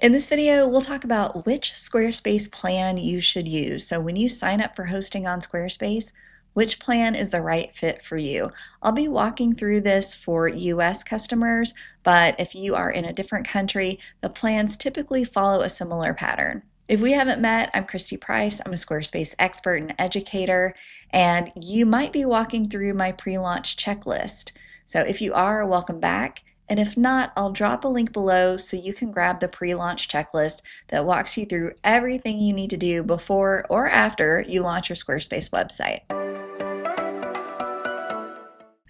In this video, we'll talk about which Squarespace plan you should use. So when you sign up for hosting on Squarespace, which plan is the right fit for you? I'll be walking through this for US customers, but if you are in a different country, the plans typically follow a similar pattern. If we haven't met, I'm Christy Price. I'm a Squarespace expert and educator, and you might be walking through my pre-launch checklist. So if you are, welcome back. And if not, I'll drop a link below so you can grab the pre-launch checklist that walks you through everything you need to do before or after you launch your Squarespace website.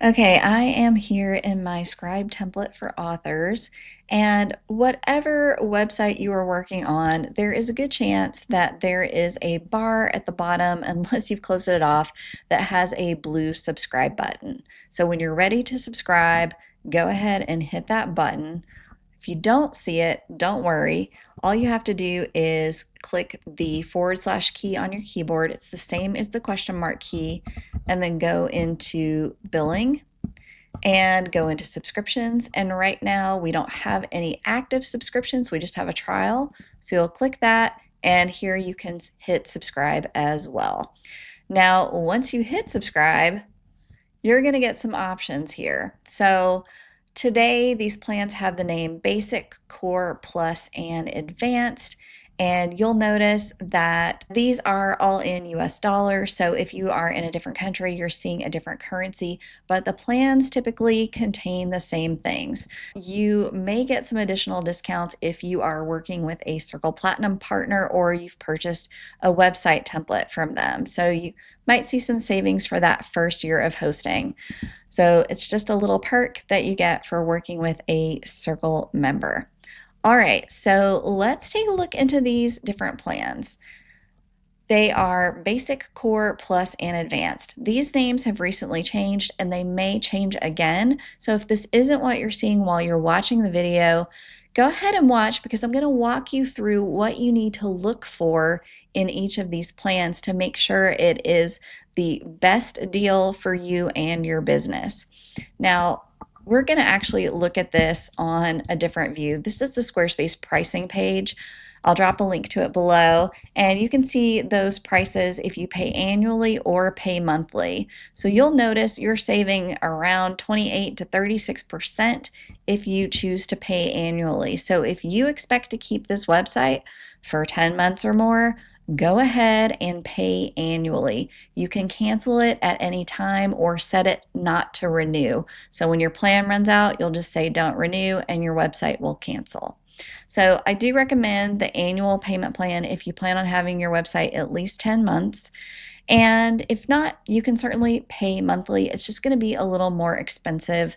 Okay, I am here in my Scribe template for authors, and whatever website you are working on, there is a good chance that there is a bar at the bottom, unless you've closed it off, that has a blue subscribe button. So when you're ready to subscribe, go ahead and hit that button. If you don't see it, don't worry. All you have to do is click the / key on your keyboard. It's the same as the question mark key, and then go into billing and go into subscriptions. And right now we don't have any active subscriptions, we just have a trial. So you'll click that, and here you can hit subscribe as well. Now, once you hit subscribe, you're going to get some options here. So today, these plans have the name Basic, Core, Plus, and Advanced. And you'll notice that these are all in US dollars. So if you are in a different country, you're seeing a different currency, but the plans typically contain the same things. You may get some additional discounts if you are working with a Circle Platinum partner or you've purchased a website template from them. So you might see some savings for that first year of hosting. So it's just a little perk that you get for working with a Circle member. All right, so let's take a look into these different plans. They are Basic, Core, Plus, and Advanced. These names have recently changed, and they may change again. So if this isn't what you're seeing while you're watching the video, go ahead and watch, because I'm going to walk you through what you need to look for in each of these plans to make sure it is the best deal for you and your business. Now, we're going to actually look at this on a different view. This is the Squarespace pricing page. I'll drop a link to it below, and you can see those prices if you pay annually or pay monthly. So you'll notice you're saving around 28 to 36% if you choose to pay annually. So if you expect to keep this website for 10 months or more, go ahead and pay annually. You can cancel it at any time or set it not to renew. So when your plan runs out, you'll just say don't renew and your website will cancel. So I do recommend the annual payment plan if you plan on having your website at least 10 months. And if not, you can certainly pay monthly. It's just going to be a little more expensive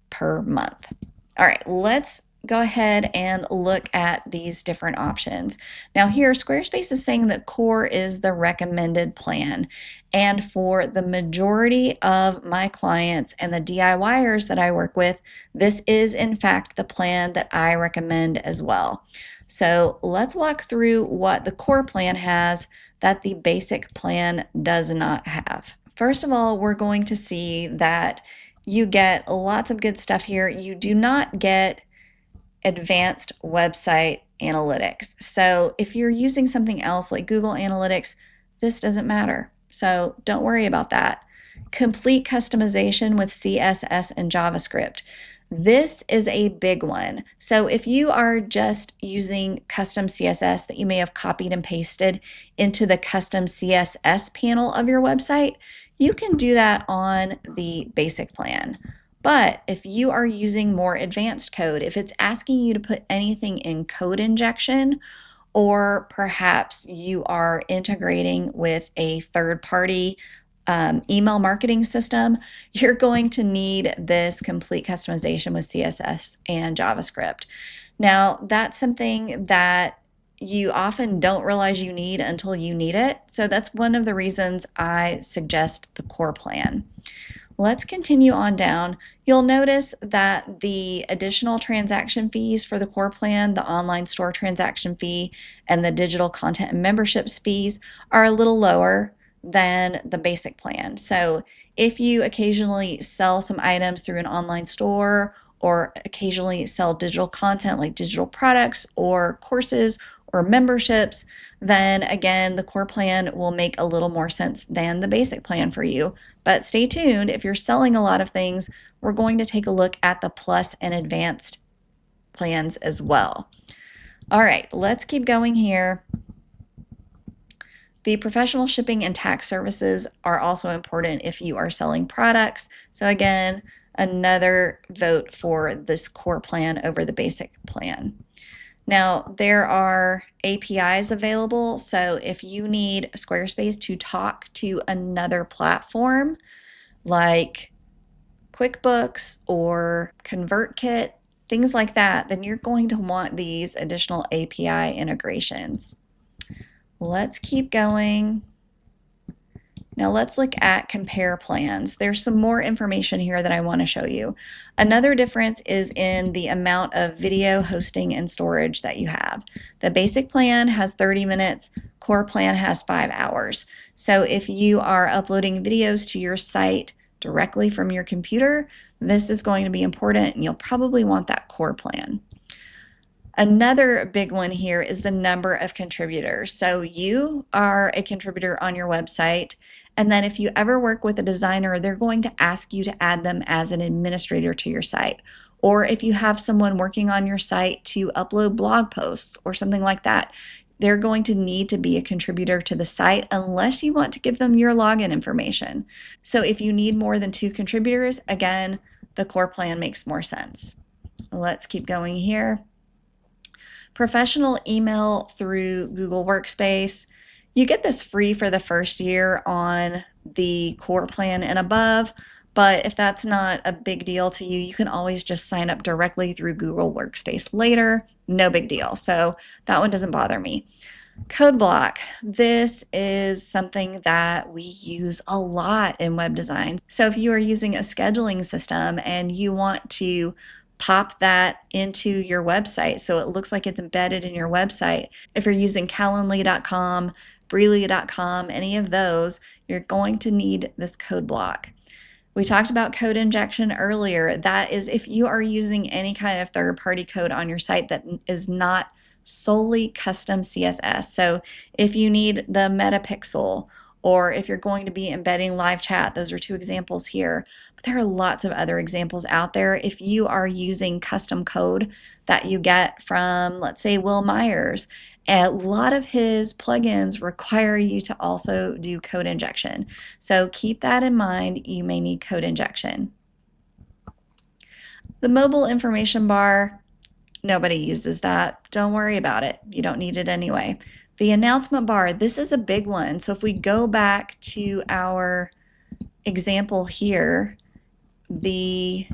per month. All right, let's go ahead and look at these different options. Now here, Squarespace is saying that Core is the recommended plan. And for the majority of my clients and the DIYers that I work with, this is in fact the plan that I recommend as well. So let's walk through what the Core plan has that the Basic plan does not have. First of all, we're going to see that you get lots of good stuff here. You do not get advanced website analytics. So if you're using something else like Google Analytics, this doesn't matter. So don't worry about that. Complete customization with CSS and JavaScript. This is a big one. So if you are just using custom CSS that you may have copied and pasted into the custom CSS panel of your website, you can do that on the Basic plan. But if you are using more advanced code, if it's asking you to put anything in code injection, or perhaps you are integrating with a third-party email marketing system, you're going to need this complete customization with CSS and JavaScript. Now, that's something that you often don't realize you need until you need it. So that's one of the reasons I suggest the Core plan. Let's continue on down. You'll notice that the additional transaction fees for the Core plan, the online store transaction fee, and the digital content and memberships fees are a little lower than the Basic plan. So if you occasionally sell some items through an online store or occasionally sell digital content like digital products or courses or memberships, then again, the core plan will make a little more sense than the basic plan for you. But stay tuned. If you're selling a lot of things, we're going to take a look at the plus and advanced plans as well. All right, let's keep going here. The professional shipping and tax services are also important if you are selling products. So again, another vote for this core plan over the basic plan. Now, there are APIs available, so if you need Squarespace to talk to another platform like QuickBooks or ConvertKit, things like that, then you're going to want these additional API integrations. Let's keep going. Now let's look at compare plans. There's some more information here that I want to show you. Another difference is in the amount of video hosting and storage that you have. The basic plan has 30 minutes, core plan has 5 hours. So if you are uploading videos to your site directly from your computer, this is going to be important and you'll probably want that core plan. Another big one here is the number of contributors. So you are a contributor on your website, and then if you ever work with a designer, they're going to ask you to add them as an administrator to your site. Or if you have someone working on your site to upload blog posts or something like that, they're going to need to be a contributor to the site unless you want to give them your login information. So if you need more than 2 contributors, again, the core plan makes more sense. Let's keep going here. Professional email through Google Workspace. You get this free for the first year on the core plan and above, but if that's not a big deal to you, you can always just sign up directly through Google Workspace later. No big deal. So that one doesn't bother me. Code block. This is something that we use a lot in web design. So if you are using a scheduling system and you want to pop that into your website so it looks like it's embedded in your website. If you're using Calendly.com, Breely.com, any of those, you're going to need this code block. We talked about code injection earlier. That is if you are using any kind of third-party code on your site that is not solely custom CSS. So if you need the metapixel, or if you're going to be embedding live chat, those are 2 examples here. But there are lots of other examples out there. If you are using custom code that you get from, let's say, Will Myers, a lot of his plugins require you to also do code injection. So keep that in mind. You may need code injection. The mobile information bar, nobody uses that. Don't worry about it. You don't need it anyway. The announcement bar, this is a big one. So if we go back to our example here, the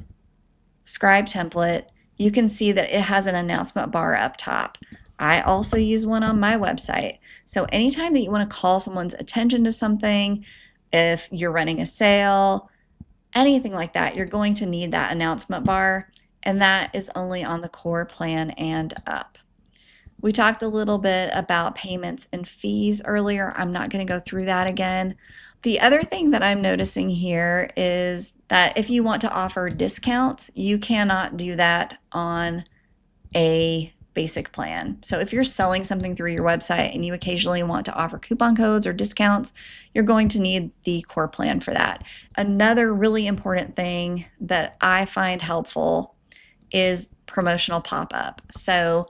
scribe template, you can see that it has an announcement bar up top. I also use one on my website. So anytime that you want to call someone's attention to something, if you're running a sale, anything like that, you're going to need that announcement bar, and that is only on the core plan and up. We talked a little bit about payments and fees earlier. I'm not going to go through that again. The other thing that I'm noticing here is that if you want to offer discounts, you cannot do that on a basic plan. So if you're selling something through your website and you occasionally want to offer coupon codes or discounts, you're going to need the core plan for that. Another really important thing that I find helpful is promotional pop-up. So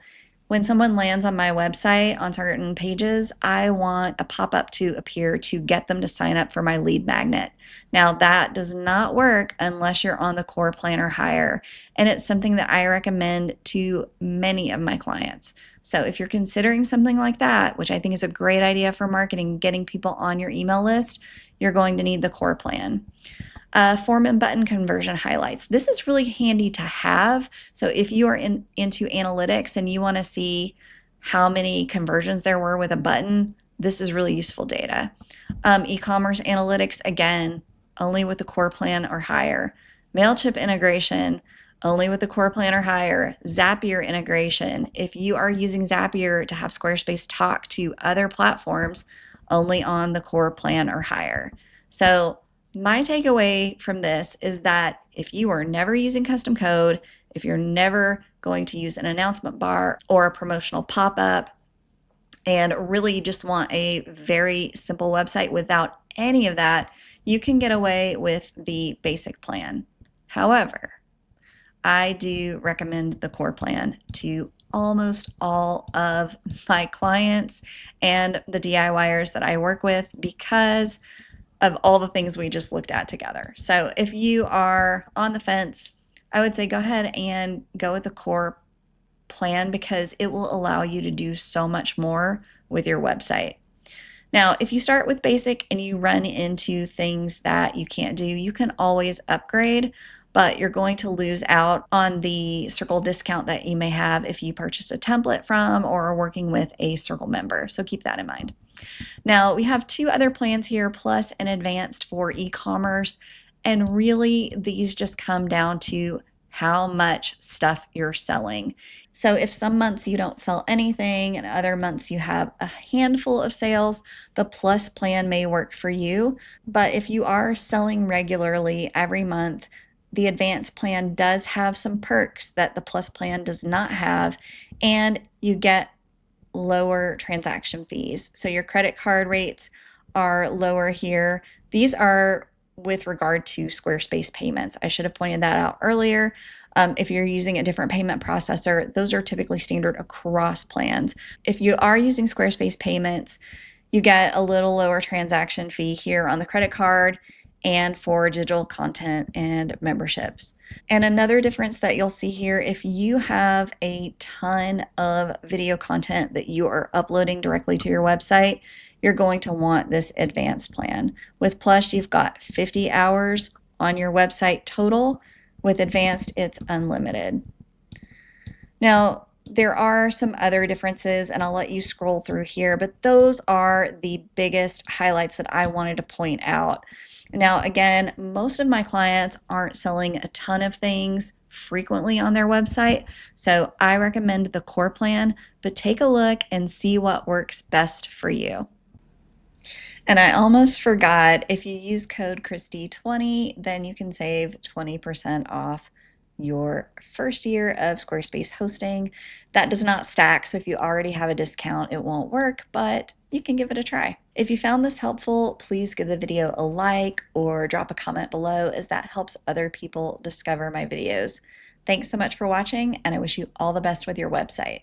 when someone lands on my website on certain pages, I want a pop-up to appear to get them to sign up for my lead magnet. Now that does not work unless you're on the core plan or higher, and it's something that I recommend to many of my clients. So if you're considering something like that, which I think is a great idea for marketing, getting people on your email list, you're going to need the core plan. Form and button conversion highlights. This is really handy to have. So if you are into analytics and you want to see how many conversions there were with a button, this is really useful data. E-commerce analytics, again, only with the core plan or higher. MailChimp integration, only with the core plan or higher. Zapier integration. If you are using Zapier to have Squarespace talk to other platforms, only on the core plan or higher. So my takeaway from this is that if you are never using custom code if you're never going to use an announcement bar or a promotional pop-up, and really you just want a very simple website without any of that, you can get away with the basic plan. However, I do recommend the core plan to almost all of my clients and the DIYers that I work with because of all the things we just looked at together. So if you are on the fence, I would say go ahead and go with the core plan because it will allow you to do so much more with your website. Now, if you start with basic and you run into things that you can't do, you can always upgrade, but you're going to lose out on the Circle discount that you may have if you purchase a template from or are working with a Circle member. So keep that in mind. Now, we have two other plans here, plus an advanced for e-commerce, and really these just come down to how much stuff you're selling. So if some months you don't sell anything and other months you have a handful of sales, the plus plan may work for you. But if you are selling regularly every month, the advanced plan does have some perks that the plus plan does not have, and you get lower transaction fees. So your credit card rates are lower here. These are with regard to Squarespace payments. I should have pointed that out earlier. If you're using a different payment processor, those are typically standard across plans. If you are using Squarespace payments, you get a little lower transaction fee here on the credit card and for digital content and memberships. And another difference that you'll see here, if you have a ton of video content that you are uploading directly to your website, you're going to want this advanced plan. With Plus, you've got 50 hours on your website total. With Advanced, it's unlimited. Now, there are some other differences, and I'll let you scroll through here, but those are the biggest highlights that I wanted to point out. Now, again, most of my clients aren't selling a ton of things frequently on their website, so I recommend the core plan, but take a look and see what works best for you. And I almost forgot, if you use code Christy20, then you can save 20% off your first year of Squarespace hosting. That does not stack, so if you already have a discount, it won't work, but you can give it a try. If you found this helpful, please give the video a like or drop a comment below, as that helps other people discover my videos. Thanks so much for watching, and I wish you all the best with your website.